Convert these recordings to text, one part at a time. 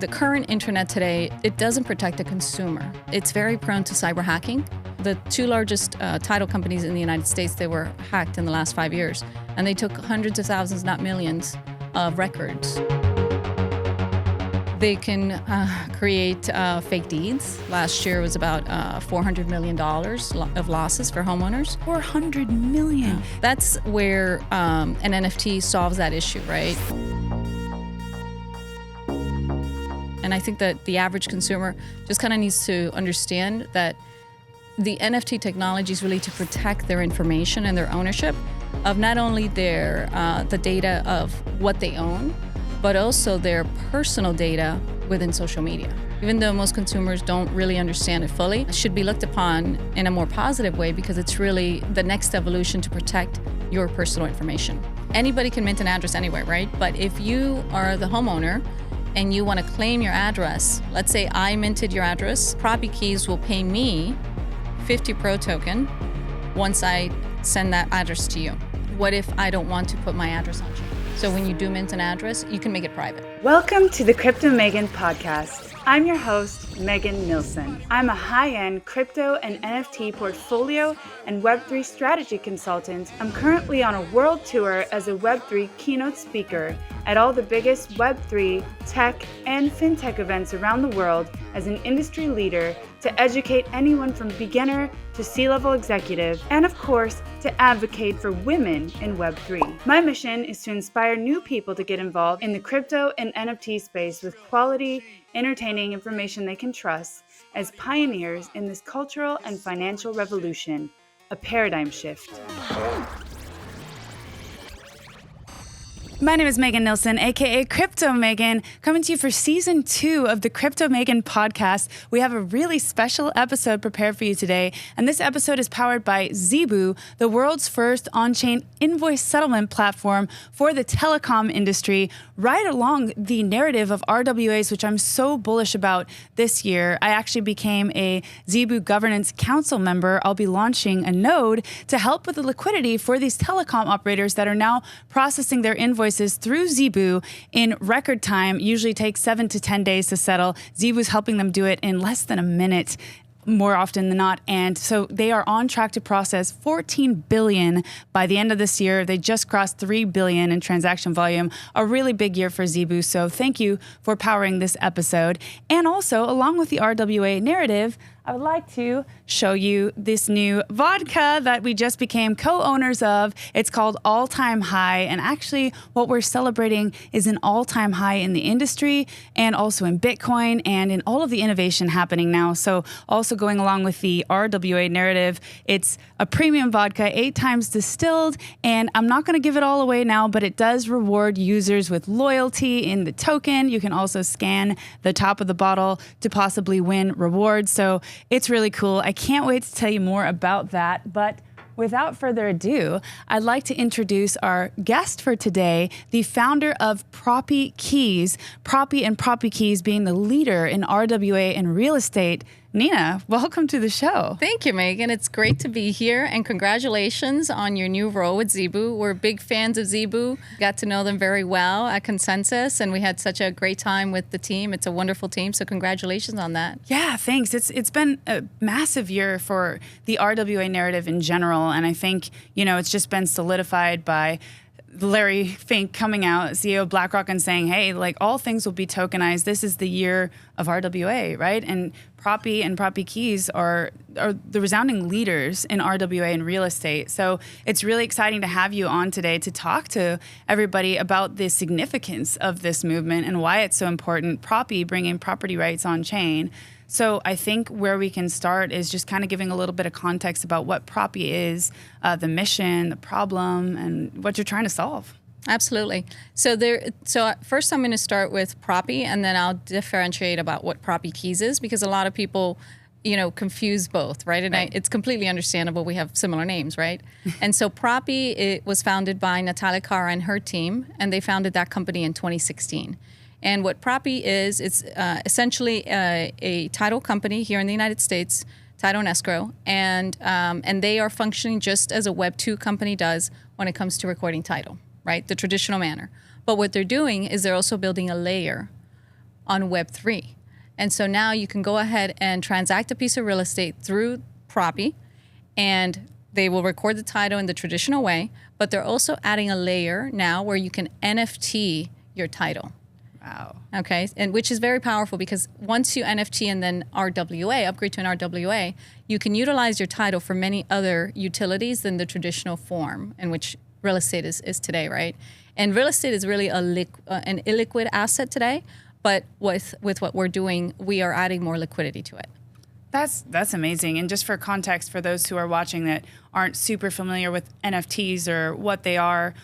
the current internet today, it doesn't protect the consumer. It's very prone to cyber hacking. The two largest title companies in the United States, they were hacked in the last 5 years, and they took hundreds of thousands, not millions, of records. They can create fake deeds. Last year was about $400 million of losses for homeowners. $400 million. That's where an NFT solves that issue, right? And I think that the average consumer just kind of needs to understand that the NFT technology is really to protect their information and their ownership of not only their the data of what they own, but also their personal data within social media. Even though most consumers don't really understand it fully, it should be looked upon in a more positive way because it's really the next evolution to protect your personal information. Anybody can mint an address anywhere, right? But if you are the homeowner and you want to claim your address, let's say I minted your address, PropyKeys will pay me 50 Pro token once I send that address to you. What if I don't want to put my address on chain? So when you do mint an address, you can make it private. Welcome to the Crypto Megan podcast. I'm your host, Megan Nilsson. I'm a high-end crypto and NFT portfolio and Web3 strategy consultant. I'm currently on a world tour as a Web3 keynote speaker at all the biggest Web3, tech, and fintech events around the world as an industry leader to educate anyone from beginner to C-level executive, and of course, to advocate for women in Web3. My mission is to inspire new people to get involved in the crypto and NFT space with quality, entertaining information they can trust as pioneers in this cultural and financial revolution, a paradigm shift. My name is Megan Nilsson, aka Crypto Megan, coming to you for season 2 of the Crypto Megan podcast. We have a really special episode prepared for you today, and this episode is powered by Zeebu, the world's first on-chain invoice settlement platform for the telecom industry, right along the narrative of RWAs, which I'm so bullish about this year. I actually became a Zeebu Governance Council member. I'll be launching a node to help with the liquidity for these telecom operators that are now processing their invoices through Zeebu in record time. Usually takes 7 to 10 days to settle. Zeebu's helping them do it in less than a minute, more often than not. And so they are on track to process 14 billion by the end of this year. They just crossed 3 billion in transaction volume, a really big year for Zeebu. So thank you for powering this episode. And also, along with the RWA narrative, I would like to show you this new vodka that we just became co-owners of. It's called All Time High, and actually what we're celebrating is an all-time high in the industry and also in Bitcoin and in all of the innovation happening now. So also going along with the RWA narrative, it's a premium vodka, 8 times distilled, and I'm not going to give it all away now, but it does reward users with loyalty in the token. You can also scan the top of the bottle to possibly win rewards. So it's really cool. I can't wait to tell you more about that. But without further ado, I'd like to introduce our guest for today, the founder of PropyKeys, Propy and PropyKeys being the leader in RWA and real estate. Nina, welcome to the show. Thank you, Megan. It's great to be here, and congratulations on your new role with Zeebu. We're big fans of Zeebu. Got to know them very well at Consensus, and we had such a great time with the team. It's a wonderful team, so congratulations on that. Yeah, thanks. It's been a massive year for the RWA narrative in general, and I think, it's just been solidified by Larry Fink coming out, CEO of BlackRock, and saying, hey, all things will be tokenized. This is the year of RWA, right? And Propy and PropyKeys are the resounding leaders in RWA and real estate. So it's really exciting to have you on today to talk to everybody about the significance of this movement and why it's so important. Propy bringing property rights on chain. So I think where we can start is just kind of giving a little bit of context about what Propy is, the mission, the problem, and what you're trying to solve. Absolutely. So first I'm going to start with Propy, and then I'll differentiate about what PropyKeys is, because a lot of people, confuse both, right? And it's completely understandable. We have similar names, right? And so Propy, it was founded by Natalia Cara and her team, and they founded that company in 2016. And what Propy is, it's essentially a title company here in the United States, title and escrow, and they are functioning just as a Web 2 company does when it comes to recording title, right? The traditional manner. But what they're doing is they're also building a layer on Web3. And so now you can go ahead and transact a piece of real estate through Propy, and they will record the title in the traditional way, but they're also adding a layer now where you can NFT your title. Wow. Okay, and which is very powerful because once you NFT and then RWA, upgrade to an RWA, you can utilize your title for many other utilities than the traditional form in which real estate is today, right? And real estate is really an illiquid asset today, but with what we're doing, we are adding more liquidity to it. That's amazing. And just for context, for those who are watching that aren't super familiar with NFTs or what they are,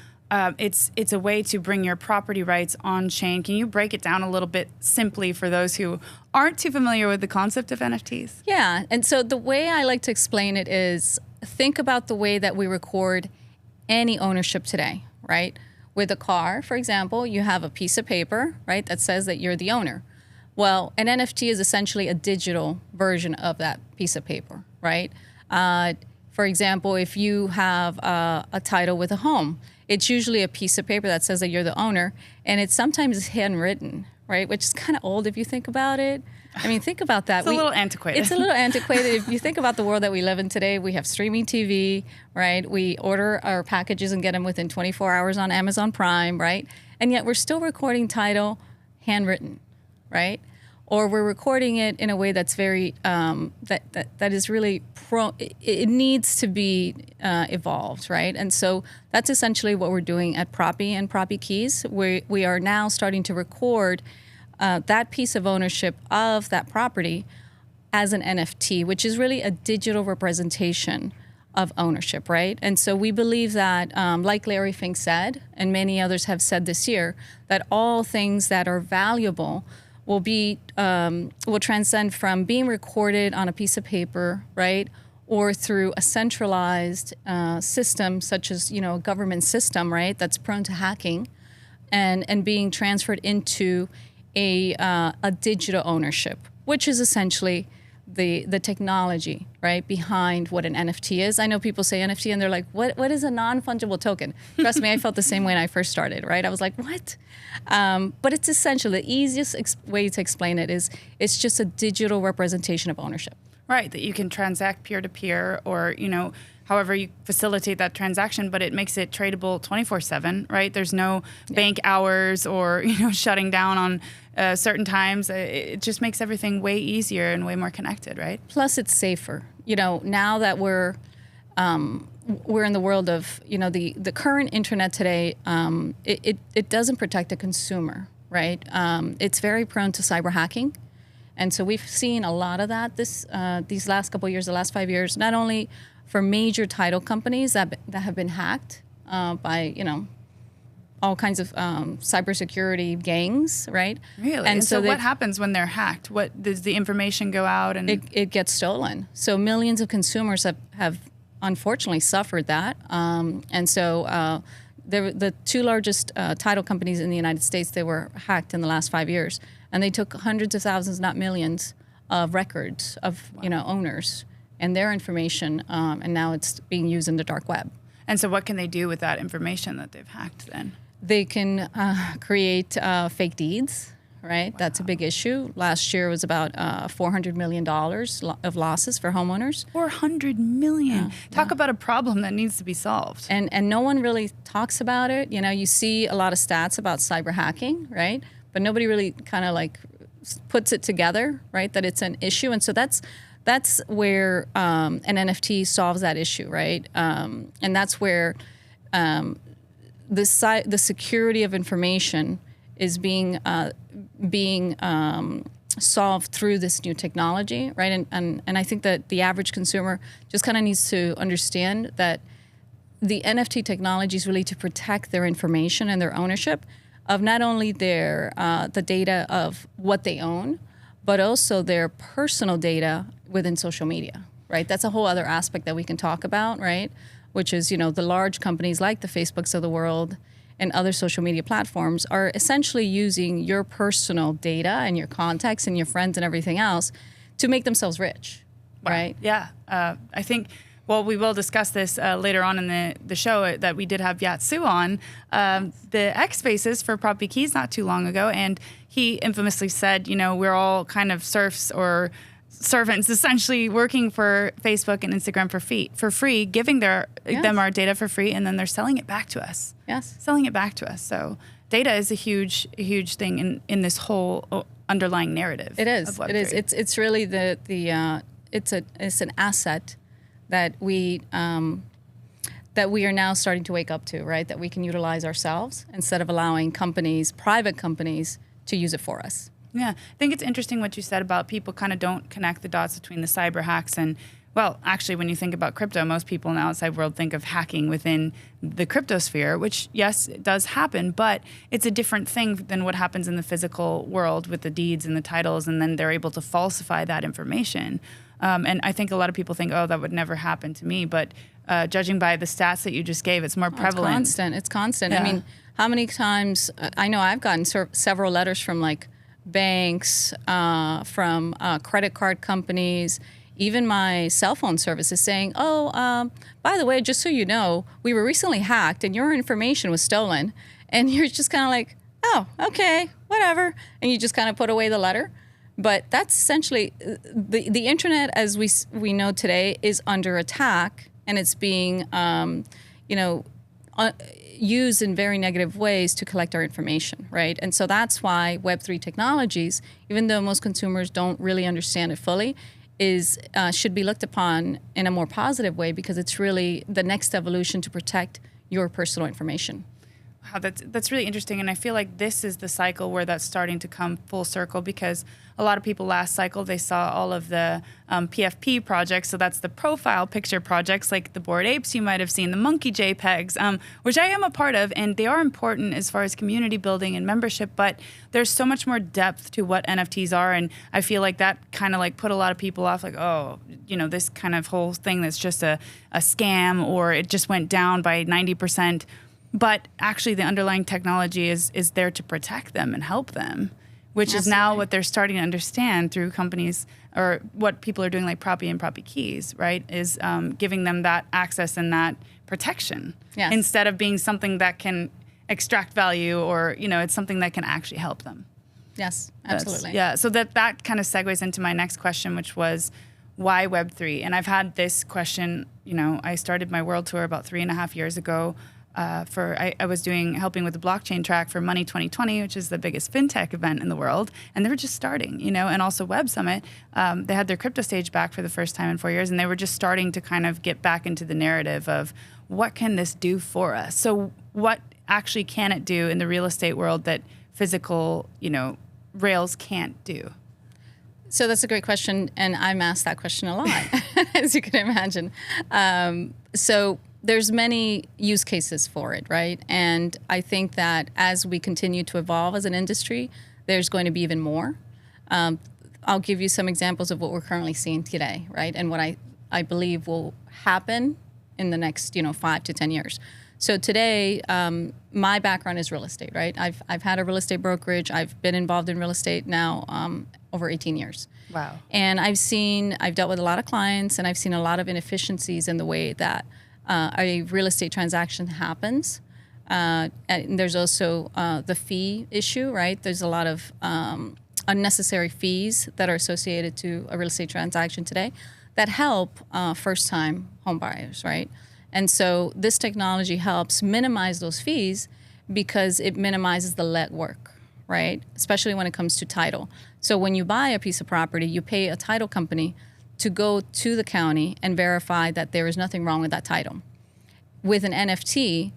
it's a way to bring your property rights on chain. Can you break it down a little bit simply for those who aren't too familiar with the concept of NFTs? Yeah, and so the way I like to explain it is think about the way that we record any ownership today, right? With a car, for example, you have a piece of paper, right, that says that you're the owner. Well, an NFT is essentially a digital version of that piece of paper, right? For example, if you have a title with a home, it's usually a piece of paper that says that you're the owner, and it's sometimes handwritten, right? Which is kind of old if you think about it. I mean, think about that. It's a little antiquated. It's a little antiquated. If you think about the world that we live in today, we have streaming TV, right? We order our packages and get them within 24 hours on Amazon Prime, right? And yet we're still recording title handwritten, right? Or we're recording it in a way that's very, that is really, it needs to be evolved, right? And so that's essentially what we're doing at Propy and PropyKeys. We are now starting to record that piece of ownership of that property as an NFT, which is really a digital representation of ownership, right? And so we believe that, like Larry Fink said, and many others have said this year, that all things that are valuable will transcend from being recorded on a piece of paper, right, or through a centralized system such as a government system, right, that's prone to hacking, and being transferred into a digital ownership, which is essentially the technology, right, behind what an NFT is. I know people say NFT and they're like, what is a non-fungible token? Trust me, I felt the same way when I first started, right? I was like, what? But it's essential. The easiest way to explain it is it's just a digital representation of ownership. Right, that you can transact peer-to-peer or, however you facilitate that transaction, but it makes it tradable 24/7, right? There's no bank hours or, shutting down on certain times. It just makes everything way easier and way more connected, right? Plus, it's safer. Now that we're in the world of, the current internet today, it doesn't protect the consumer, right? It's very prone to cyber hacking. And so we've seen a lot of that these last couple of years, the last 5 years, not only for major title companies that have been hacked by, all kinds of cybersecurity gangs, right? Really? And so what happens when they're hacked? What does the information go out? And it gets stolen. So millions of consumers have unfortunately suffered that. And so the two largest title companies in the United States, they were hacked in the last 5 years. And they took hundreds of thousands, not millions, of records of owners and their information, and now it's being used in the dark web. And so what can they do with that information that they've hacked then? They can create fake deeds, right? Wow. That's a big issue. Last year was about $400 million of losses for homeowners. $400 million. Talk about a problem that needs to be solved. And no one really talks about it. You see a lot of stats about cyber hacking, right? But nobody really kind of puts it together, right? That it's an issue. And so that's where an NFT solves that issue, right? And that's where the security of information is being solved through this new technology, right? And I think that the average consumer just kind of needs to understand that the NFT technology is really to protect their information and their ownership of not only the data of what they own, but also their personal data within social media, right? That's a whole other aspect that we can talk about, right? Which is, the large companies like the Facebooks of the world and other social media platforms are essentially using your personal data and your contacts and your friends and everything else to make themselves rich, right? Yeah. I think well, we will discuss this later on in the show that we did have Yatsu on, the X Spaces for PropyKeys not too long ago. And he infamously said, we're all kind of serfs or servants essentially working for Facebook and Instagram for free, giving them our data for free, and then they're selling it back to us. Yes. Selling it back to us. So data is a huge thing in this whole underlying narrative. It is. Of Web3. It is. It's really it's an asset that we are now starting to wake up to, right? That we can utilize ourselves instead of allowing private companies, to use it for us. Yeah, I think it's interesting what you said about people kind of don't connect the dots between the cyber hacks and, well, actually, when you think about crypto, most people in the outside world think of hacking within the crypto sphere, which, yes, it does happen, but it's a different thing than what happens in the physical world with the deeds and the titles, and then they're able to falsify that information. And I think a lot of people think, oh, that would never happen to me, but judging by the stats that you just gave, it's more prevalent. It's constant. Yeah. I mean, how many times, I know I've gotten several letters from like banks, from credit card companies, even my cell phone service is saying, by the way, just so you know, we were recently hacked and your information was stolen. And you're just kind of like, oh, okay, whatever. And you just kind of put away the letter. But that's essentially the internet as we know today is under attack, and it's being, used in very negative ways to collect our information, right? And so that's why Web3 technologies, even though most consumers don't really understand it fully, should be looked upon in a more positive way, because it's really the next evolution to protect your personal information. Wow, that's really interesting, and I feel like this is the cycle where that's starting to come full circle, because a lot of people last cycle, they saw all of the PFP projects, so that's the profile picture projects like the Bored Apes you might have seen, the monkey JPEGs, which I am a part of, and they are important as far as community building and membership, but there's so much more depth to what NFTs are, and I feel like that kind of like put a lot of people off, like, oh, this kind of whole thing that's just a scam, or it just went down by 90%. But actually, the underlying technology is there to protect them and help them, which Absolutely. is now what they're starting to understand through companies, or what people are doing like Propy and PropyKeys, right? Is giving them that access and that protection, Yes. instead of being something that can extract value, or it's something that can actually help them. Yes, absolutely. So that kind of segues into my next question, which was, why Web3? And I've had this question. I started my world tour about 3.5 years ago. I was helping with the blockchain track for Money 2020, which is the biggest fintech event in the world, and they were just starting, and also Web Summit. They had their crypto stage back for the first time in 4 years, and they were just starting to kind of get back into the narrative of what can this do for us? So what actually can it do in the real estate world that physical, rails can't do? So that's a great question, and I'm asked that question a lot, as you can imagine. So there's many use cases for it, right? And I think that as we continue to evolve as an industry, there's going to be even more. I'll give you some examples of what we're currently seeing today, right? And what I believe will happen in the next 5 to 10 years. So today, my background is real estate, right? I've had a real estate brokerage. I've been involved in real estate now over 18 years. Wow. And I've dealt with a lot of clients, and I've seen a lot of inefficiencies in the way that a real estate transaction happens. And there's also the fee issue, right? There's a lot of unnecessary fees that are associated to a real estate transaction today that help first-time home buyers, right? And so this technology helps minimize those fees because it minimizes the legwork, right? Especially when it comes to title. So when you buy a piece of property, you pay a title company to go to the county and verify that there is nothing wrong with that title. With an NFT,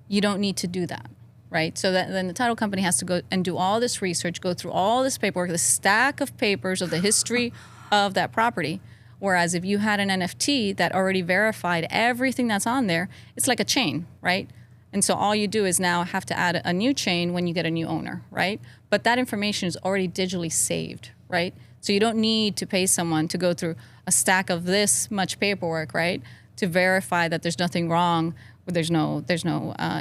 you don't need to do that, right? So then the title company has to go and do all this research, go through all this paperwork, the stack of papers of the history of that property. Whereas if you had an NFT that already verified everything that's on there, it's like a chain, right? And so all you do is now have to add a new chain when you get a new owner, right? But that information is already digitally saved, right? So you don't need to pay someone to go through a stack of this much paperwork, right, to verify that there's nothing wrong. There's no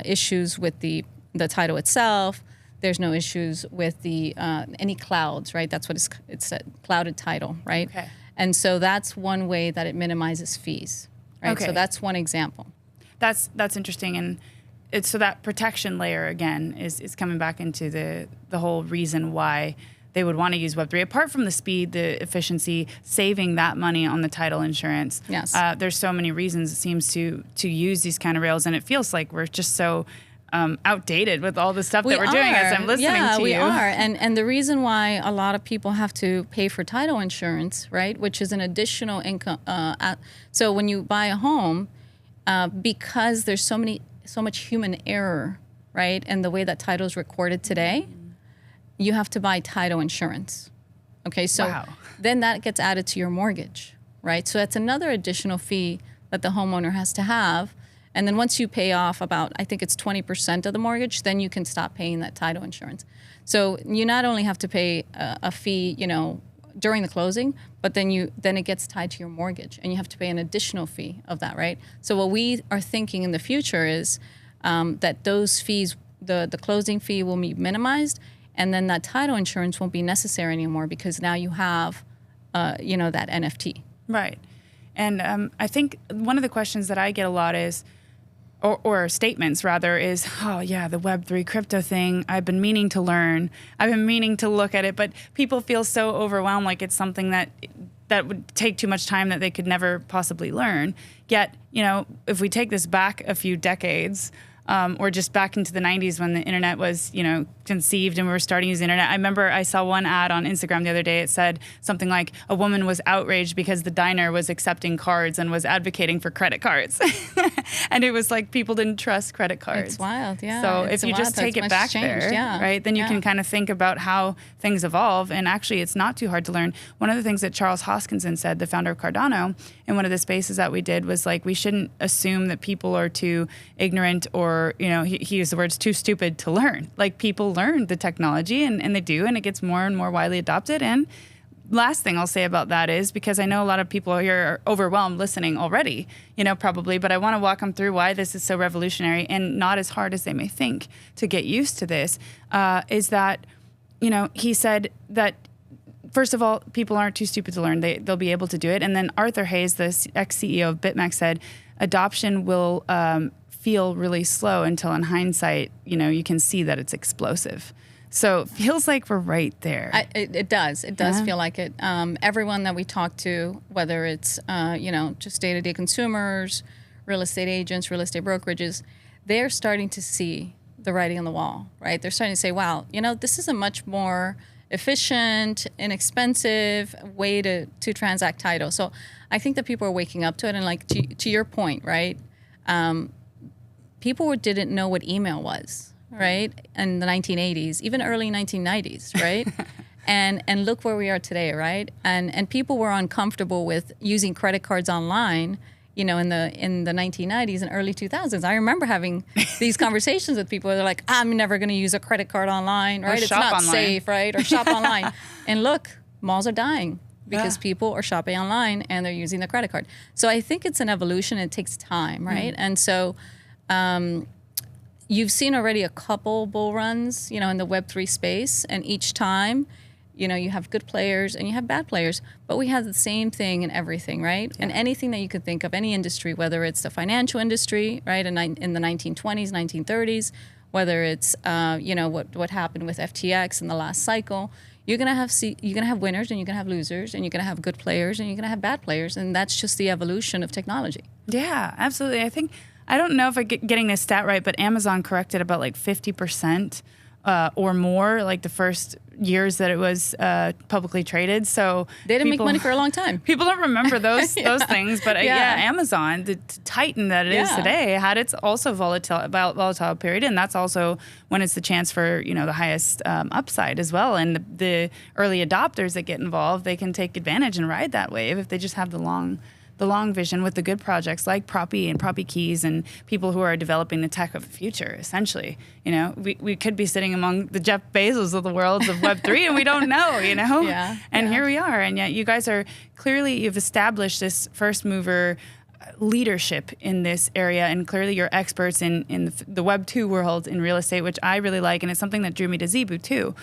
issues with the title itself. There's no issues with the any clouds, right? That's what it's a clouded title, right? Okay. And so that's one way that it minimizes fees. right? Okay. So that's one example. That's interesting, and it's so that protection layer again is coming back into the whole reason why they would want to use Web3. Apart from the speed, the efficiency, saving that money on the title insurance. Yes. There's so many reasons it seems to use these kind of rails, and it feels like we're just so outdated with all the stuff that we're doing as I'm listening to you. Yeah, we are. And the reason why a lot of people have to pay for title insurance, right, which is an additional income. So when you buy a home, because there's so much human error, right, and the way that title is recorded today, you have to buy title insurance. Okay, so then that gets added to your mortgage, right? So that's another additional fee that the homeowner has to have. And then once you pay off about, I think it's 20% of the mortgage, then you can stop paying that title insurance. So you not only have to pay a fee, during the closing, but then it gets tied to your mortgage, and you have to pay an additional fee of that, right? So what we are thinking in the future is that those fees, the closing fee will be minimized, and then that title insurance won't be necessary anymore because now you have, that NFT. Right. And I think one of the questions that I get a lot is, or statements rather, is, oh yeah, the Web3 crypto thing, I've been meaning to learn. I've been meaning to look at it, but people feel so overwhelmed like it's something that would take too much time that they could never possibly learn. Yet, if we take this back a few decades, or just back into the 90s when the internet was, conceived and we were starting to use the internet. I remember I saw one ad on Instagram the other day. It said something like a woman was outraged because the diner was accepting cards and was advocating for credit cards. And it was like people didn't trust credit cards. It's wild, yeah. So if you just take it back there, right, then you can kind of think about how things evolve. And actually, it's not too hard to learn. One of the things that Charles Hoskinson said, the founder of Cardone, in one of the spaces that we did was like, we shouldn't assume that people are too ignorant or, he used the words too stupid to learn. Like people learn the technology and they do, and it gets more and more widely adopted. And last thing I'll say about that is, because I know a lot of people here are overwhelmed listening already, probably, but I want to walk them through why this is so revolutionary and not as hard as they may think to get used to this, is that, he said that, first of all, people aren't too stupid to learn. They'll be able to do it. And then Arthur Hayes, the ex-CEO of BitMEX, said adoption will feel really slow until in hindsight, you can see that it's explosive. So it feels like we're right there. It does. It does feel like it. Everyone that we talk to, whether it's, just day-to-day consumers, real estate agents, real estate brokerages, they're starting to see the writing on the wall, right? They're starting to say, wow, this is a much more efficient, inexpensive way to transact title. So I think that people are waking up to it. And like to your point, right? People didn't know what email was, right? In the 1980s, even early 1990s, right? and look where we are today, right? And people were uncomfortable with using credit cards online, in the 1990s and early 2000s. I remember having these conversations with people. They're like, I'm never going to use a credit card online, right? It's not online. Safe, right? Or shop online. And look, malls are dying because people are shopping online and they're using the credit card. So I think it's an evolution. It takes time, right? And so you've seen already a couple bull runs, in the Web3 space, and each time, you have good players and you have bad players, but we have the same thing in everything, right? And anything that you could think of, any industry, whether it's the financial industry, right, in the 1920s, 1930s, whether it's, what happened with FTX in the last cycle, you're gonna have winners and you're gonna have losers and you're gonna have good players and you're gonna have bad players, and that's just the evolution of technology. Yeah, absolutely. I don't know if I'm getting this stat right, but Amazon corrected about like 50% or more, like the first years that it was publicly traded. So they didn't make money for a long time. People don't remember those things, but Amazon, the titan that it is today, had its also volatile period, and that's also when it's the chance for the highest upside as well. And the early adopters that get involved, they can take advantage and ride that wave if they just have the long vision with the good projects like Propy and PropyKeys and people who are developing the tech of the future, essentially. We could be sitting among the Jeff Bezos of the world of Web3 and we don't know, Here we are. And yet you guys are you've established this first mover leadership in this area, and clearly you're experts in the Web 2 world in real estate, which I really like, and it's something that drew me to Zeebu too.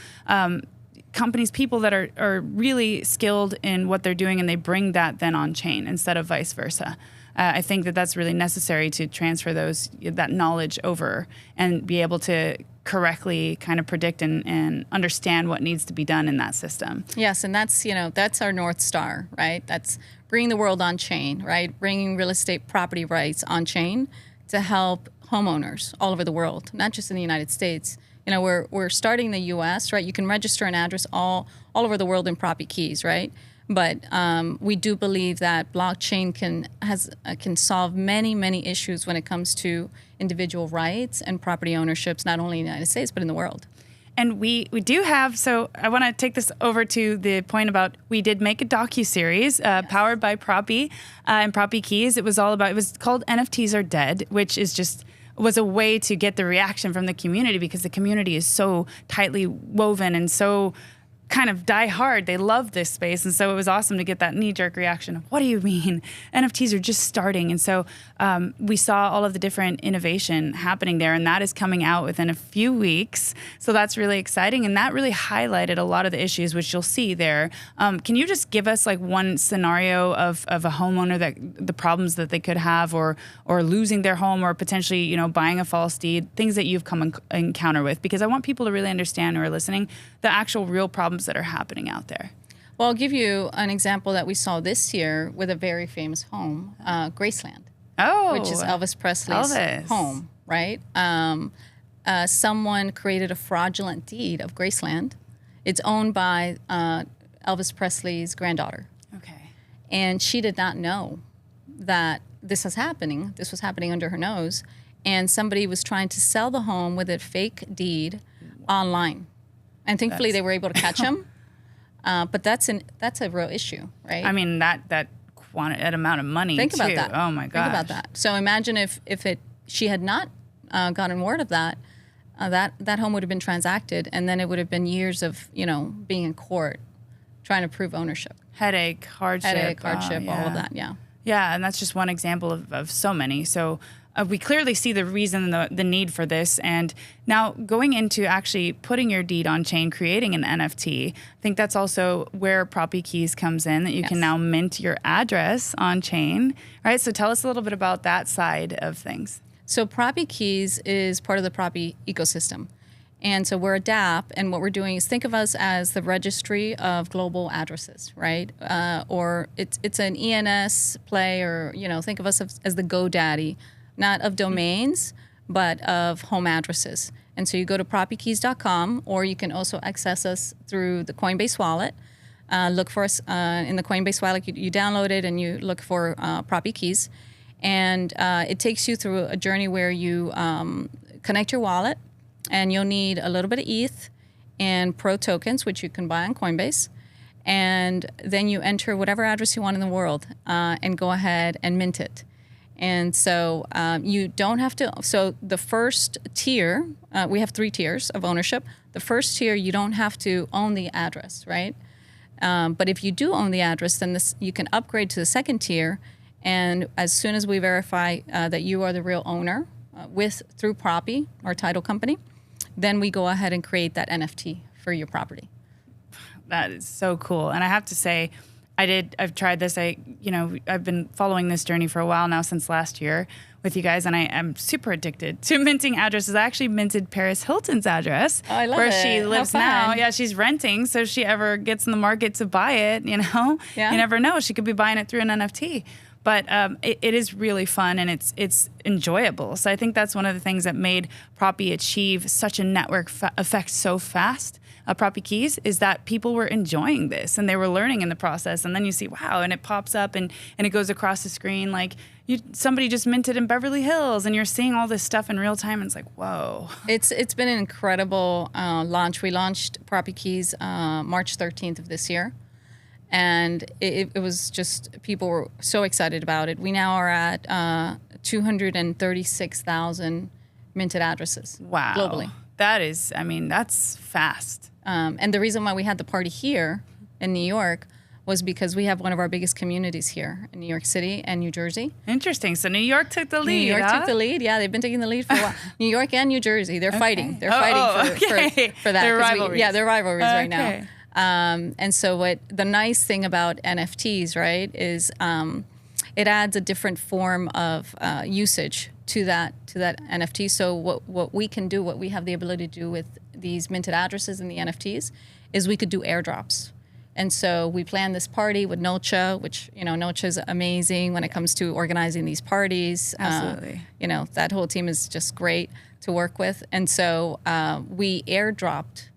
Companies, people that are really skilled in what they're doing, and they bring that then on chain instead of vice versa. I think that that's really necessary to transfer that knowledge over and be able to correctly kind of predict and understand what needs to be done in that system. Yes, and that's our North Star, right? That's bringing the world on chain, right? Bringing real estate property rights on chain to help homeowners all over the world, not just in the United States. We're starting in the U.S., right? You can register an address all over the world in PropyKeys, right? But we do believe that blockchain can solve many issues when it comes to individual rights and property ownerships, not only in the United States but in the world. And we do have, so I want to take this over to the point about, we did make a docuseries powered by Propy and PropyKeys. It was called NFTs Are Dead, which was a way to get the reaction from the community, because the community is so tightly woven and so kind of die hard. They love this space. And so it was awesome to get that knee-jerk reaction of, what do you mean? NFTs are just starting. And so we saw all of the different innovation happening there, and that is coming out within a few weeks. So that's really exciting. And that really highlighted a lot of the issues, which you'll see there. Can you just give us like one scenario of a homeowner, that the problems that they could have, or losing their home, or potentially, buying a false deed, things that you've come encounter with? Because I want people to really understand, who are listening, the actual real problems that are happening out there. Well, I'll give you an example that we saw this year with a very famous home, Graceland. Oh, which is Elvis Presley's home, right? Someone created a fraudulent deed of Graceland. It's owned by Elvis Presley's granddaughter. Okay. And she did not know that this was happening. This was happening under her nose. And somebody was trying to sell the home with a fake deed online. And thankfully, they were able to catch him. But that's a real issue, right? I mean, that amount of money. Think about that. Oh my gosh. Think about that. So imagine if she had not gotten word of that, that home would have been transacted, and then it would have been years of being in court, trying to prove ownership. Headache, hardship, all of that. Yeah. Yeah, and that's just one example of so many. So we clearly see the reason, the need for this. And now going into actually putting your deed on chain, creating an NFT, I think that's also where PropyKeys comes in, that you can now mint your address on chain, right? So tell us a little bit about that side of things. So PropyKeys is part of the Propy ecosystem. And so we're a DApp, and what we're doing is, think of us as the registry of global addresses, right? Or it's an ENS play, or think of us as the GoDaddy, not of domains, but of home addresses. And so you go to propykeys.com, or you can also access us through the Coinbase wallet. Look for us in the Coinbase wallet. You download it and you look for PropyKeys. And it takes you through a journey where you connect your wallet, and you'll need a little bit of ETH and Pro tokens, which you can buy on Coinbase. And then you enter whatever address you want in the world and go ahead and mint it. And so you don't have to. So the first tier, we have 3 tiers of ownership. The first tier, you don't have to own the address, right? But if you do own the address, then you can upgrade to the second tier. And as soon as we verify that you are the real owner through Propy, our title company, then we go ahead and create that NFT for your property. That is so cool. And I have to say, I've tried this. I've been following this journey for a while now, since last year with you guys, and I am super addicted to minting addresses. I actually minted Paris Hilton's address, I love where it. she lives now. Yeah, she's renting, so if she ever gets in the market to buy it, you never know. She could be buying it through an NFT. But it is really fun, and it's enjoyable. So I think that's one of the things that made Propy achieve such a network effect so fast. PropyKeys is that people were enjoying this, and they were learning in the process. And then you see, wow, and it pops up and it goes across the screen like somebody just minted in Beverly Hills, and you're seeing all this stuff in real time, and it's like, whoa. It's been an incredible launch. We launched PropyKeys March 13th of this year. And it was just, people were so excited about it. We now are at 236,000 minted addresses. Wow. Globally. That's fast. And the reason why we had the party here in New York was because we have one of our biggest communities here in New York City and New Jersey. Interesting. So New York took the lead. New York took the lead. Yeah, they've been taking the lead for a while. New York and New Jersey, they're fighting. They're fighting for that. Their rivalries. They're rivalries right now. And so the nice thing about NFTs, right, is it adds a different form of usage to that NFT. So what we can do, what we have the ability to do with these minted addresses and the NFTs, is we could do airdrops. And so we planned this party with Nocha, which, Nocha is amazing when it comes to organizing these parties. Absolutely. That whole team is just great to work with. And so we airdropped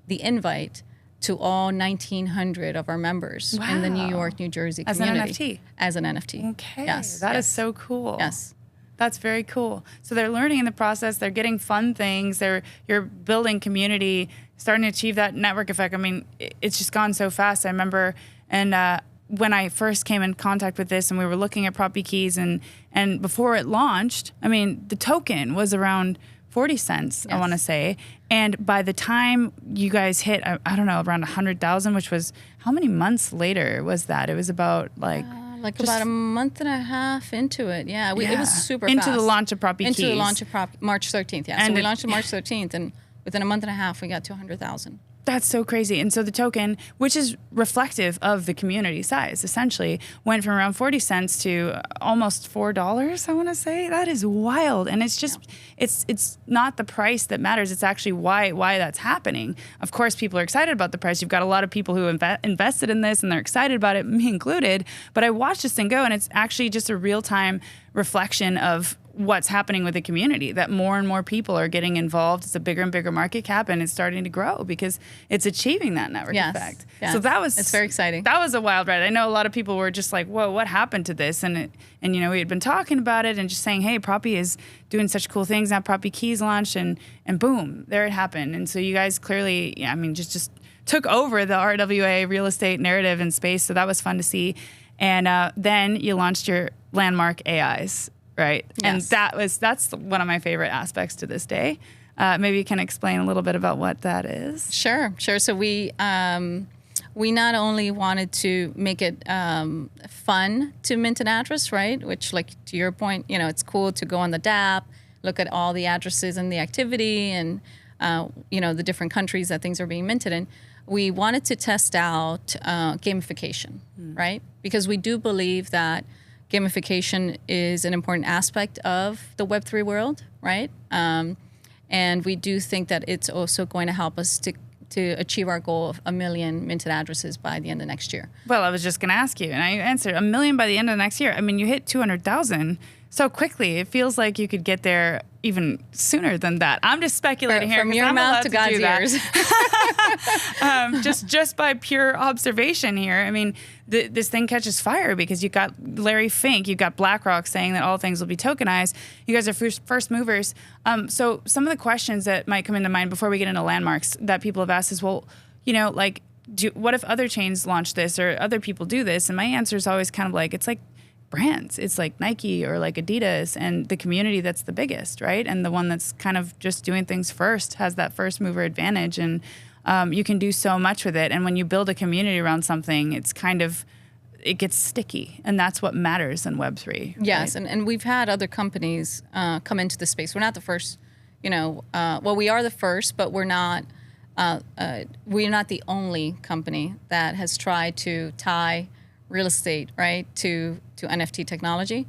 the invite to all 1,900 of our members in the New York, New Jersey community. As an NFT. Okay. Yes. That is so cool. Yes. That's very cool. So they're learning in the process. They're getting fun things. You're building community, starting to achieve that network effect. I mean, it's just gone so fast. I remember, and when I first came in contact with this, and we were looking at PropyKeys, and before it launched, I mean, the token was around 40 cents, I want to say. And by the time you guys hit, I don't know, around 100,000, which was, how many months later was that? It was about about a month and a half into it. Yeah, it was super into fast. The launch of PropyKeys. Into the launch of March 13th, yeah. And so we launched on March 13th, and within a month and a half, we got to 100,000. That's so crazy. And so the token, which is reflective of the community size, essentially went from around 40 cents to almost $4, I want to say. That is wild. And it's just, it's not the price that matters. It's actually why that's happening. Of course, people are excited about the price. You've got a lot of people who invested in this and they're excited about it, me included. But I watched this thing go, and it's actually just a real-time reflection of what's happening with the community, that more and more people are getting involved. It's a bigger and bigger market cap, and it's starting to grow because it's achieving that network effect. Yes. So it's very exciting. That was a wild ride. I know a lot of people were just like, whoa, what happened to this? And we had been talking about it and just saying, hey, Propy is doing such cool things. Now PropyKeys launched, and boom, there it happened. And so you guys clearly, just took over the RWA real estate narrative and space. So that was fun to see. And then you launched your landmark AIs. Right. Yes. And that's one of my favorite aspects to this day. Maybe you can explain a little bit about what that is. Sure. So we not only wanted to make it fun to mint an address, right? Which, like, to your point, it's cool to go on the DApp, look at all the addresses and the activity and, the different countries that things are being minted in. We wanted to test out gamification, right? Because we do believe that gamification is an important aspect of the Web3 world, right? And we do think that it's also going to help us to achieve our goal of 1 million minted addresses by the end of next year. Well, I was just going to ask you, and I answered 1 million by the end of next year. I mean, you hit 200,000 so quickly. It feels like you could get there even sooner than that. I'm just speculating here. From your mouth to God's ears. Just by pure observation here. I mean, this thing catches fire because you got Larry Fink, you got BlackRock saying that all things will be tokenized. You guys are first movers. So some of the questions that might come into mind before we get into landmarks that people have asked is, well, what if other chains launch this or other people do this? And my answer is always kind of like, it's like brands. It's like Nike or like Adidas, and the community that's the biggest, right? And the one that's kind of just doing things first has that first mover advantage. And you can do so much with it. And when you build a community around something, it gets sticky. And that's what matters in Web3. Yes. Right? And we've had other companies come into the space. We're not the first, we are the first, but we're not the only company that has tried to tie real estate, right, to NFT technology.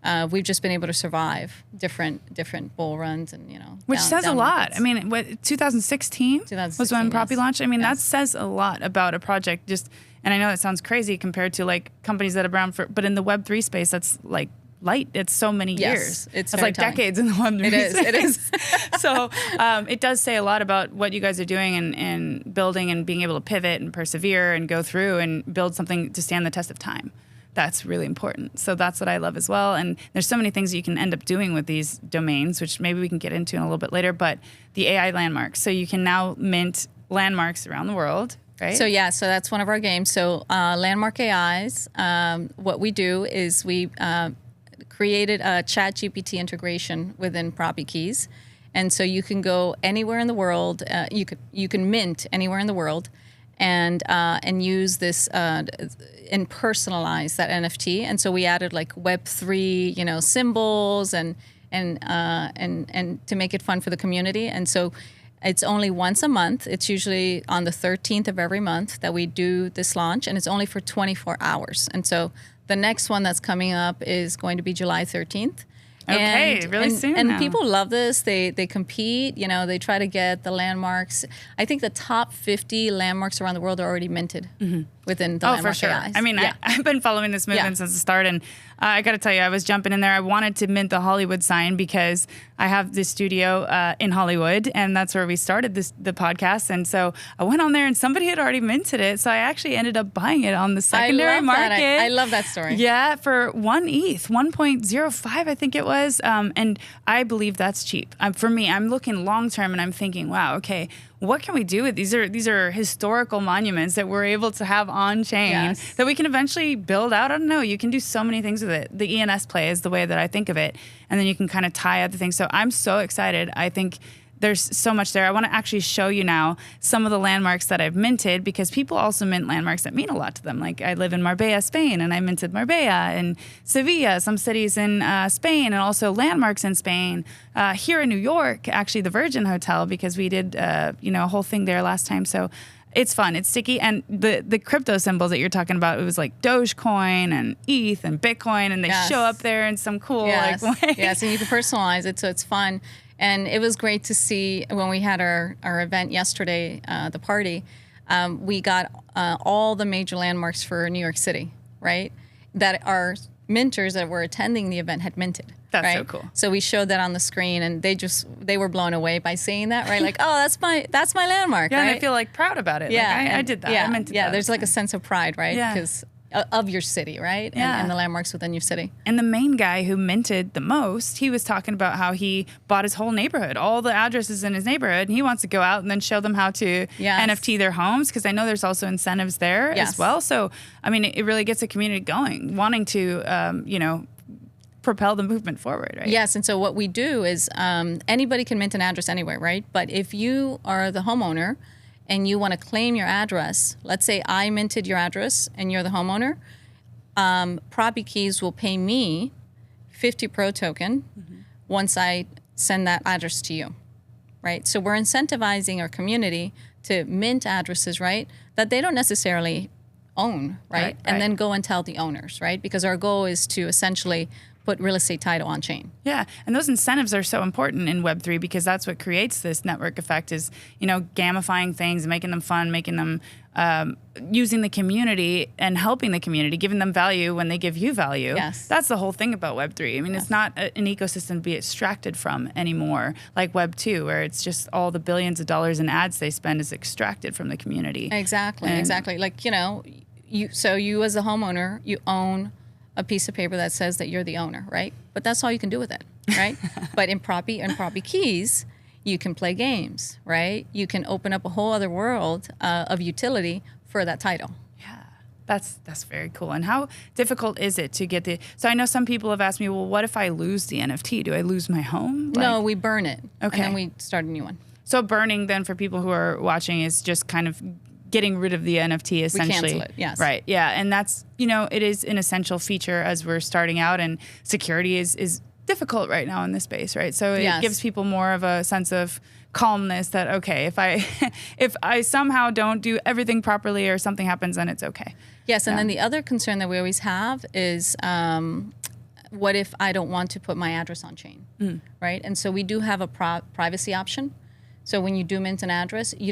Yeah. We've just been able to survive different bull runs and, which says a lot. I mean, 2016 was when Propy launched. I mean, that says a lot about a project. And I know it sounds crazy compared to like companies that have been around but in the Web3 space, that's like light. It's so many years. It's like telling. Decades in the Web3 space. It is. So it does say a lot about what you guys are doing and building and being able to pivot and persevere and go through and build something to stand the test of time. That's really important. So that's what I love as well. And there's so many things that you can end up doing with these domains, which maybe we can get into in a little bit later, but the AI landmarks. So you can now mint landmarks around the world, right? So so that's one of our games. So landmark AIs, what we do is we created a ChatGPT integration within PropyKeys. And so you can go anywhere in the world, you can mint anywhere in the world and use this and personalize that NFT. And so we added like Web3, symbols and to make it fun for the community. And so it's only once a month. It's usually on the 13th of every month that we do this launch, and it's only for 24 hours. And so The next one that's coming up is going to be July 13th. Okay, really soon And now. people love this. They compete. They try to get the landmarks. I think the top 50 landmarks around the world are already minted within the landmark for sure. AIs. I mean, Yeah. I've been following this movement since the start, and I got to tell you, I was jumping in there. I wanted to mint the Hollywood sign because I have this studio in Hollywood, and that's where we started the podcast. And so I went on there, and somebody had already minted it, so I actually ended up buying it on the secondary market. I love that story. Yeah, for 1 ETH, 1.05, I think it was. And I believe that's cheap. For me, I'm looking long term, and I'm thinking, wow, okay, what can we do with these? These are historical monuments that we're able to have on chain that we can eventually build out. I don't know. You can do so many things with it. The ENS play is the way that I think of it, and then you can kind of tie other things. So I'm so excited. I think there's so much there. I want to actually show you now some of the landmarks that I've minted, because people also mint landmarks that mean a lot to them. Like I live in Marbella, Spain, and I minted Marbella and Sevilla, some cities in Spain, and also landmarks in Spain. Here in New York, actually the Virgin Hotel, because we did a whole thing there last time. So it's fun. It's sticky. And the crypto symbols that you're talking about, it was like Dogecoin and ETH and Bitcoin, and they show up there in some cool way. Yes, and you can personalize it, so it's fun. And it was great to see when we had our event yesterday, the party, we got all the major landmarks for New York City, right? That our minters that were attending the event had minted. That's right? so cool. So we showed that on the screen, and they were blown away by seeing that, right? Like, oh, that's my landmark, yeah, right? and I feel like proud about it. Yeah, like, I did that. Yeah, I minted that. there's like a sense of pride, right? Yeah. Because of your city, right? And the landmarks within your city. And the main guy who minted the most, he was talking about how he bought his whole neighborhood, all the addresses in his neighborhood, and he wants to go out and then show them how to NFT their homes, because I know there's also incentives there as well. So, I mean, it really gets the community going, wanting to, propel the movement forward, right? Yes, and so what we do is anybody can mint an address anywhere, right? But if you are the homeowner and you want to claim your address, let's say I minted your address and you're the homeowner, PropyKeys will pay me 50 Pro token once I send that address to you, right? So we're incentivizing our community to mint addresses, right, that they don't necessarily own, right? And then go and tell the owners, right? Because our goal is to essentially put real estate title on chain. Yeah, and those incentives are so important in Web3, because that's what creates this network effect is, gamifying things, making them fun, making them using the community and helping the community, giving them value when they give you value. Yes. That's the whole thing about Web3. I mean, it's not an ecosystem to be extracted from anymore, like Web2, where it's just all the billions of dollars in ads they spend is extracted from the community. Exactly. Like, you as a homeowner, you own a piece of paper that says that you're the owner, right? But that's all you can do with it, right? But in Propy and PropyKeys, you can play games, right? You can open up a whole other world of utility for that title. Yeah, that's very cool. And how difficult is it to get so I know some people have asked me, well, what if I lose the NFT? Do I lose my home? No, we burn it. Okay. And then we start a new one. So burning then, for people who are watching, is just kind of getting rid of the NFT essentially. We cancel it, yes. Right, yeah. And that's, it is an essential feature as we're starting out, and security is difficult right now in this space, right? So it gives people more of a sense of calmness that, okay, if I somehow don't do everything properly or something happens, then it's okay. Yes, and then the other concern that we always have is what if I don't want to put my address on chain, right? And so we do have a privacy option. So when you do mint an address, you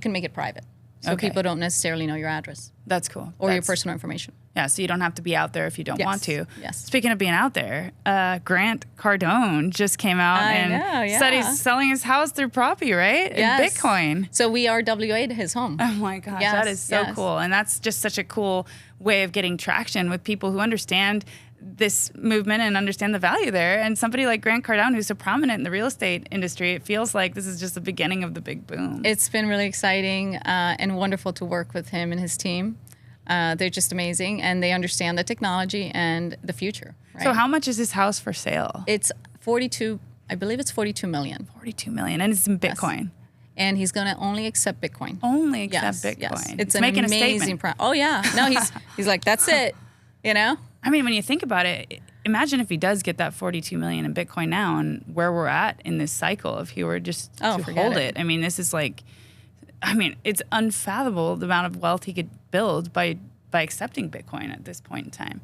can make it private. So people don't necessarily know your address. That's cool. Or your personal information. Yeah, so you don't have to be out there if you don't want to. Yes. Speaking of being out there, Grant Cardone just came out said he's selling his house through Propy, right? Yes. In Bitcoin. So we RWA'd his home. Oh my gosh, that is so cool. And that's just such a cool way of getting traction with people who understand this movement and understand the value there. And somebody like Grant Cardone, who's so prominent in the real estate industry, it feels like this is just the beginning of the big boom. It's been really exciting and wonderful to work with him and his team. They're just amazing, and they understand the technology and the future. Right? So how much is this house for sale? It's 42, I believe it's 42 million. 42 million, and it's in Bitcoin. Yes. And he's going to only accept Bitcoin. Only accept Bitcoin. Yes. It's an amazing price. Oh yeah. No, he's like, that's it. I mean, when you think about it, imagine if he does get that 42 million in Bitcoin now, and where we're at in this cycle, if he were just to hold it. I mean, this is like, it's unfathomable the amount of wealth he could build by accepting Bitcoin at this point in time.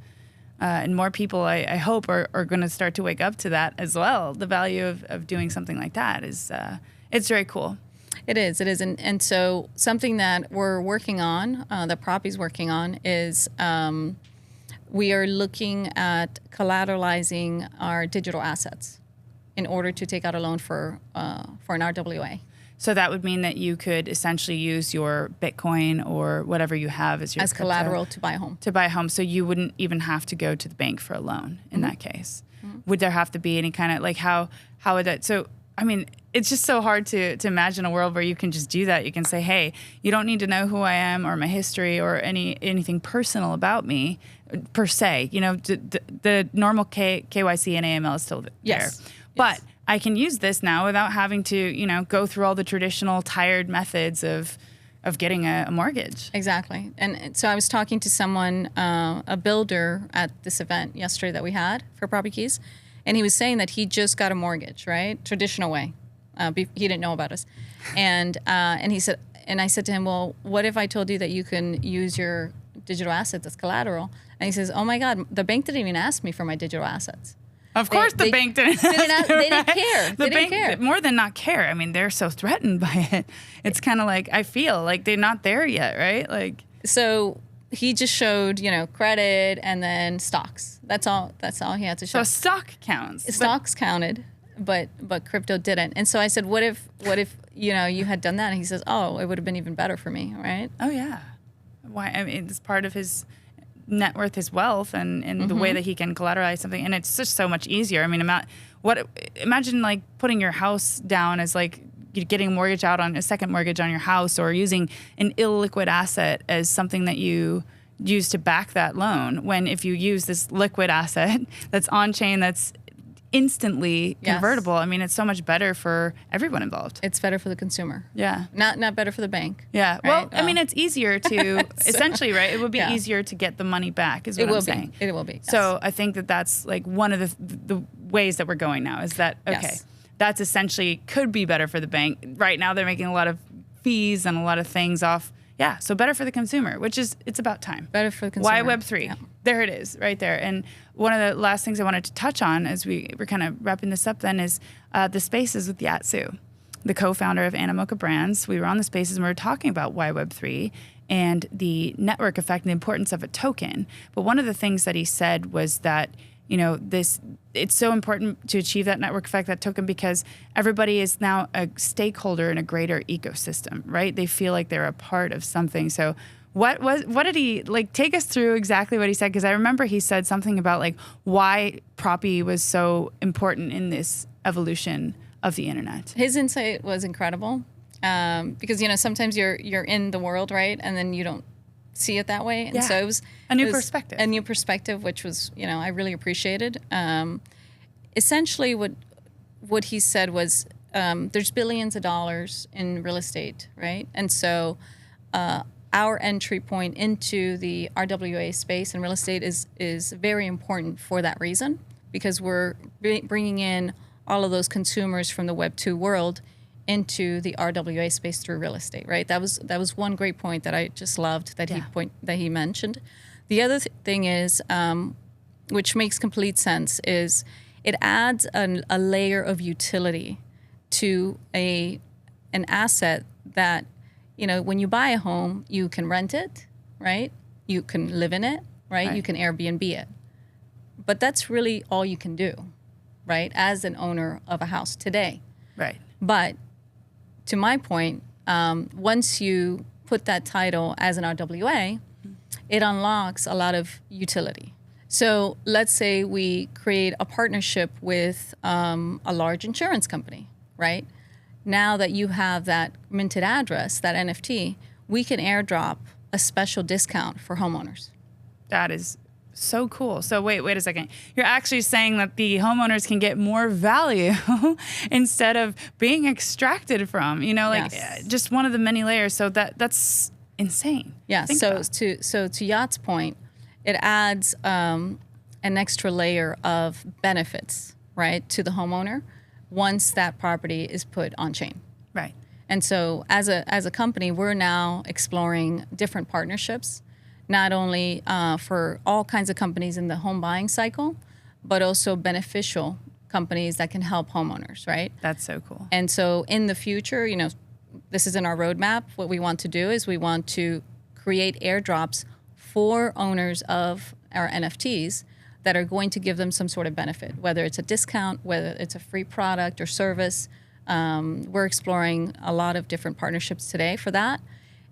And more people, I hope, are going to start to wake up to that as well. The value of doing something like that is, it's very cool. It is. And so something that we're working on, that Propy's working on, is we are looking at collateralizing our digital assets in order to take out a loan for an RWA. So that would mean that you could essentially use your Bitcoin or whatever you have as your as collateral to buy a home. To buy a home. So you wouldn't even have to go to the bank for a loan in that case. Would there have to be any kind of, like, how would that, so, I mean, it's just so hard to imagine a world where you can just do that. You can say, hey, you don't need to know who I am or my history or anything personal about me per se. You know, the normal KYC and AML is still there. Yes. But I can use this now without having to, you know, go through all the traditional tired methods of getting a mortgage. Exactly. And so I was talking to someone, a builder at this event yesterday that we had for PropyKeys, and he was saying that he just got a mortgage, right? Traditional way. He didn't know about us. And he said, and I said to him, well, what if I told you that you can use your digital assets as collateral? And he says, oh my God, the bank didn't even ask me for my digital assets. Of course, the bank didn't. They didn't care. The bank, more than not care. I mean, they're so threatened by it. It's kind of like, I feel like they're not there yet, right? Like, so he just showed, you know, credit and then stocks. That's all he had to show. So stock counts. Stocks counted, but crypto didn't. And so I said, what if you know you had done that? And he says, oh, it would have been even better for me, right? Oh yeah. Why? I mean, it's part of his net worth, his wealth, and the way that he can collateralize something, and it's just so much easier. I mean, imagine like putting your house down as like getting a mortgage out on a second mortgage on your house, or using an illiquid asset as something that you use to back that loan. When if you use this liquid asset that's on chain, that's instantly convertible. I mean, it's so much better for everyone involved. It's better for the consumer. Yeah. Not better for the bank. Yeah. Right? Well, I mean, it's easier to essentially, right? It would be easier to get the money back, is what I'm saying. It will be. Yes. So I think that's like one of the ways that we're going now, is that, okay, that's essentially could be better for the bank. Right now they're making a lot of fees and a lot of things off. Yeah. So better for the consumer, which is, it's about time. Better for the consumer. Why Web3? Yeah. There it is, right there. And one of the last things I wanted to touch on as we're kind of wrapping this up then is the spaces with Yatsu, the co-founder of Animoca Brands. We were on the spaces and we were talking about why Web3 and the network effect and the importance of a token. But one of the things that he said was that, you know, it's so important to achieve that network effect, that token, because everybody is now a stakeholder in a greater ecosystem, right? They feel like they're a part of something. So what did he, like, take us through exactly what he said? Because I remember he said something about like why Propy was so important in this evolution of the internet. His insight was incredible, because, you know, sometimes you're in the world, right, and then you don't see it that way. And so it was a new perspective. A new perspective, which was, you know, I really appreciated. Essentially, what he said was, there's billions of dollars in real estate, right? And so our entry point into the RWA space and real estate is very important for that reason, because we're bringing in all of those consumers from the Web 2 world into the RWA space through real estate, right? That was one great point that I just loved that he mentioned. The other thing is, which makes complete sense, is it adds a layer of utility to an asset that, you know, when you buy a home, you can rent it, right? You can live in it, right? You can Airbnb it. But that's really all you can do, right? As an owner of a house today. Right. But to my point, once you put that title as an RWA, it unlocks a lot of utility. So let's say we create a partnership with a large insurance company, right? Now that you have that minted address, that NFT, we can airdrop a special discount for homeowners. That is so cool. So wait a second. You're actually saying that the homeowners can get more value instead of being extracted from, you know, like just one of the many layers. So that's insane. Yeah. So to Yacht's point, it adds an extra layer of benefits, right, to the homeowner once that property is put on chain. Right. And so as a company, we're now exploring different partnerships not only for all kinds of companies in the home buying cycle, but also beneficial companies that can help homeowners, right? That's so cool. And so in the future, you know, this is in our roadmap. What we want to do is we want to create airdrops for owners of our NFTs that are going to give them some sort of benefit, whether it's a discount, whether it's a free product or service. We're exploring a lot of different partnerships today for that.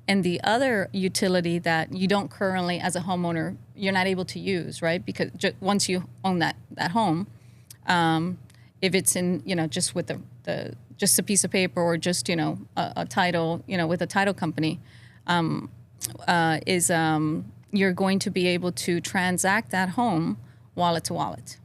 And the other utility that you don't currently, as a homeowner, you're not able to use, right? Because once you own that home, if it's in, you know, just with the just a piece of paper or just, you know, a title, you know, with a title company, you're going to be able to transact that home wallet to wallet,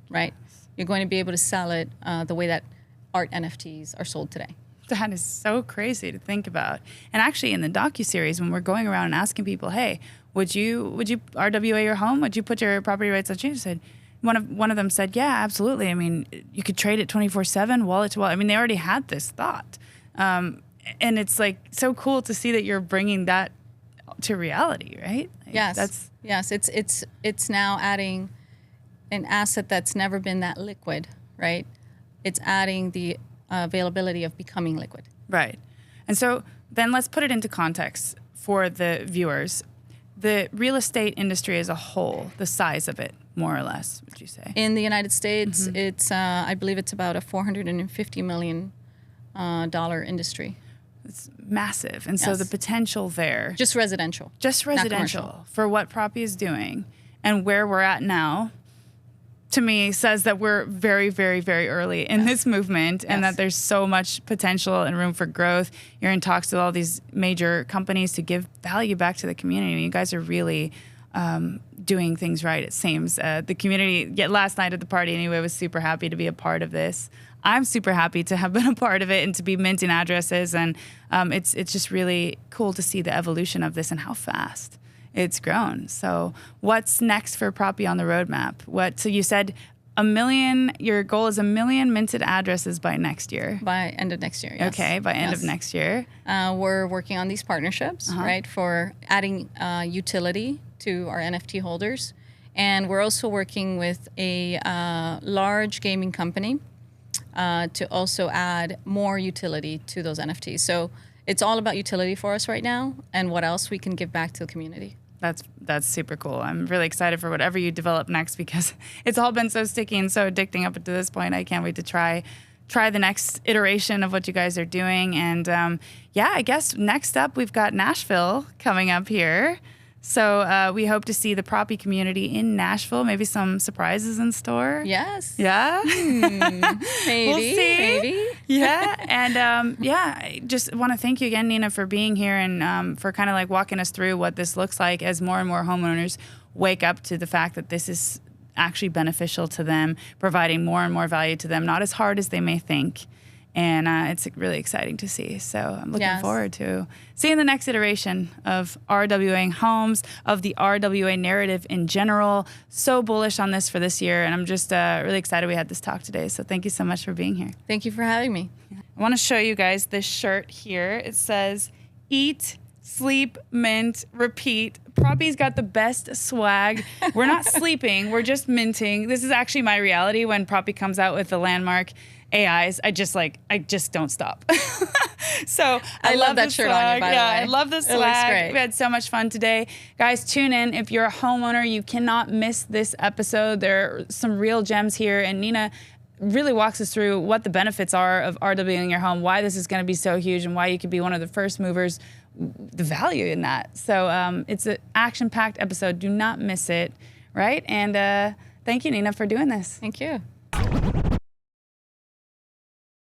right? You're going to be able to sell it the way that art NFTs are sold today. That is so crazy to think about. And actually, in the Docuseries, when we're going around and asking people, "Hey, would you RWA your home? Would you put your property rights on chain?" I said, one of them said, "Yeah, absolutely. I mean, you could trade it 24/7, wallet to wallet." I mean, they already had this thought, and it's like so cool to see that you're bringing that to reality, right? Like, yes. It's now adding an asset that's never been that liquid, right? It's adding the availability of becoming liquid. Right. And so then let's put it into context for the viewers. The real estate industry as a whole, the size of it, more or less, would you say? In the United States, it's I believe it's about a $450 million industry. It's massive. And so the potential there. Just residential. For what Propy is doing and where we're at now, to me, says that we're very, very, very early in this movement and that there's so much potential and room for growth. You're in talks with all these major companies to give value back to the community. You guys are really doing things right, it seems. The community, last night at the party anyway, was super happy to be a part of this. I'm super happy to have been a part of it and to be minting addresses. And it's just really cool to see the evolution of this and how fast it's grown. So what's next for Propy on the roadmap? So you said 1 million, your goal is 1 million minted addresses by next year. By end of next year, yes. Okay, by end of next year. We're working on these partnerships, right, for adding utility to our NFT holders. And we're also working with a large gaming company to also add more utility to those NFTs. So it's all about utility for us right now and what else we can give back to the community. That's super cool. I'm really excited for whatever you develop next because it's all been so sticky and so addicting up to this point. I can't wait to try the next iteration of what you guys are doing. And I guess next up we've got Nashville coming up here. So we hope to see the Propy community in Nashville. Maybe some surprises in store. Yes. Yeah. Maybe. We'll see. Maybe. Yeah. And I just want to thank you again, Nina, for being here and for kind of like walking us through what this looks like as more and more homeowners wake up to the fact that this is actually beneficial to them, providing more and more value to them, not as hard as they may think. And it's really exciting to see. So I'm looking forward to seeing the next iteration of RWAing homes, of the RWA narrative in general. So bullish on this for this year. And I'm just really excited we had this talk today. So thank you so much for being here. Thank you for having me. I want to show you guys this shirt here. It says, "Eat, sleep, mint, repeat." Propy's got the best swag. We're not sleeping. We're just minting. This is actually my reality when Propy comes out with the landmark AIs. I just don't stop. So I love that shirt on you, by the way. I love the swag. It looks great. We had so much fun today. Guys, tune in. If you're a homeowner, you cannot miss this episode. There are some real gems here. And Nina really walks us through what the benefits are of RWAing your home, why this is going to be so huge, and why you could be one of the first movers, the value in that. So it's an action-packed episode. Do not miss it, right? And thank you, Nina, for doing this. Thank you.